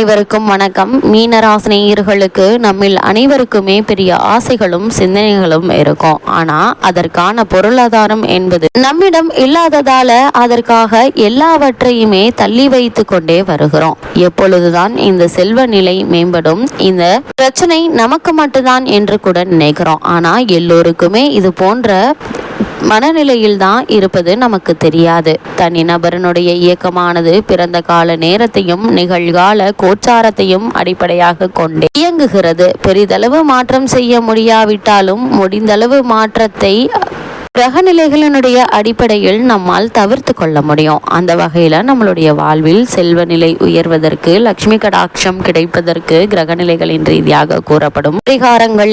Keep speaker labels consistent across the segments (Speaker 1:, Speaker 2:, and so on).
Speaker 1: அனைவருக்கும் வணக்கம். மீனராசி நேயர்களுக்கு நம்மில் அனைவருக்குமே பெரிய ஆசைகளும் சிந்தனைகளும் இருக்கும். ஆனா அதற்கான பொருளாதாரம் என்பது நம்மிடம் இல்லாததால அதற்காக எல்லாவற்றையுமே தள்ளி வைத்து கொண்டே வருகிறோம். எப்பொழுதுதான் இந்த செல்வ நிலை மேம்படும், இந்த பிரச்சனை நமக்கு மட்டும்தான் என்று கூட நினைக்கிறோம். ஆனா எல்லோருக்குமே இது போன்ற மனநிலையில் தான் இருப்பது நமக்கு தெரியாது. தனிநபரனுடைய இயக்கமானது பிறந்த கால நேரத்தையும் நிகழ்கால கோச்சாரத்தையும் அடிப்படையாக கொண்டே இயங்குகிறது. பெரிதளவு மாற்றம் செய்ய முடியாவிட்டாலும் முடிந்தளவு மாற்றத்தை கிரகநிலைகளினுடைய அடிப்படையில் நம்மால் தவிர்த்து கொள்ள முடியும். அந்த வகையில் நம்மளுடைய வாழ்வில் செல்வ நிலை உயர்வதற்கு, லட்சுமி கடாட்சம் கிடைப்பதற்கு கிரகநிலைகளின் ரீதியாக கூறப்படும் பரிகாரங்கள்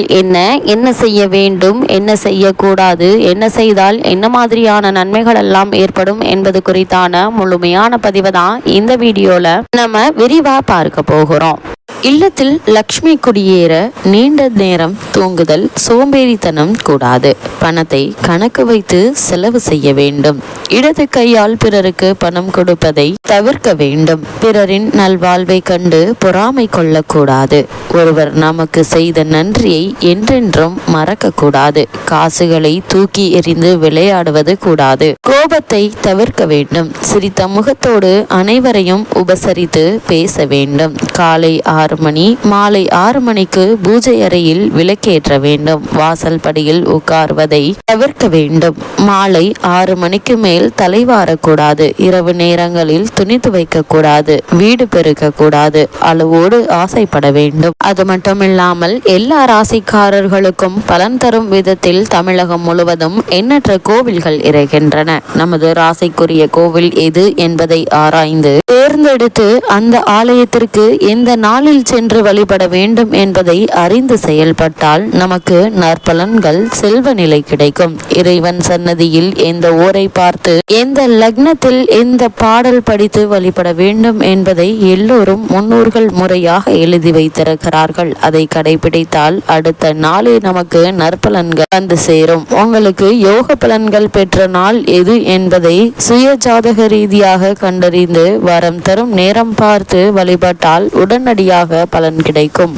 Speaker 1: என்ன செய்ய வேண்டும், என்ன செய்யக்கூடாது, என்ன செய்தால் என்ன மாதிரியான நன்மைகள் எல்லாம் ஏற்படும் என்பது குறித்தான முழுமையான பதிவை தான் இந்த வீடியோல நம்ம விரிவா பார்க்க போகிறோம். இல்லத்தில் லக்ஷ்மி குடியேற நீண்ட நேரம் தூங்குதல், சோம்பேறித்தனம் கூடாது. பணத்தை கணக்கு வைத்து செலவு செய்ய வேண்டும். இடது கையால் பிறருக்கு பணம் கொடுப்பதை தவிர்க்க வேண்டும். பிறரின் நல்வாழ்வை கண்டு பொறாமை கொள்ளக்கூடாது. ஒருவர் நமக்கு செய்த நன்றியை என்றென்றும் மறக்க கூடாது. காசுகளை தூக்கி எறிந்து விளையாடுவது கூடாது. கோபத்தை தவிர்க்க வேண்டும். சிரித்த முகத்தோடு அனைவரையும் உபசரித்து பேச வேண்டும். காலை 6 மணி மாலை 6 மணிக்கு பூஜை அறையில் விளக்கேற்ற வேண்டும். வாசல் படியில் உட்கார்வதை தவிர்க்க வேண்டும். மாலை 6 மணிக்கு மேல் தலைவாரக்கூடாது. இரவு நேரங்களில் துணி துவைக்க கூடாது. வீடு பெருக்க கூடாது. அளவோடு ஆசைப்பட வேண்டும். அது மட்டுமில்லாமல் எல்லா ராசிக்காரர்களுக்கும் பலன் தரும் விதத்தில் தமிழகம் முழுவதும் எண்ணற்ற கோவில்கள் இருக்கின்றன. நமது ராசிக்குரிய கோவில் எது என்பதை ஆராய்ந்து தேர்ந்தெடுத்து அந்த ஆலயத்திற்கு எந்த நாளில் சென்று வழிபட வேண்டும் என்பதை அறிந்து செயல்பட்டால் நமக்கு நற்பலன்கள், செல்வ நிலை கிடைக்கும். இறைவன் சன்னதியில் எந்த ஊரை பார்த்து, எந்த லக்னத்தில் எந்த பாடல் படித்து வழிபட வேண்டும் என்பதை எல்லோரும் முன்னோர்கள் முறையாக எழுதி வைத்திருக்கிறார்கள். அதை கடைபிடித்தால் அடுத்த நாளே நமக்கு நற்பலன்கள் வந்து சேரும். உங்களுக்கு யோக பலன்கள் பெற்ற நாள் எது என்பதை சுய ஜாதக ரீதியாக கண்டறிந்து வரம் தரும் நேரம் பார்த்து வழிபட்டால் உடனடியாக பலன் கிடைக்கும்.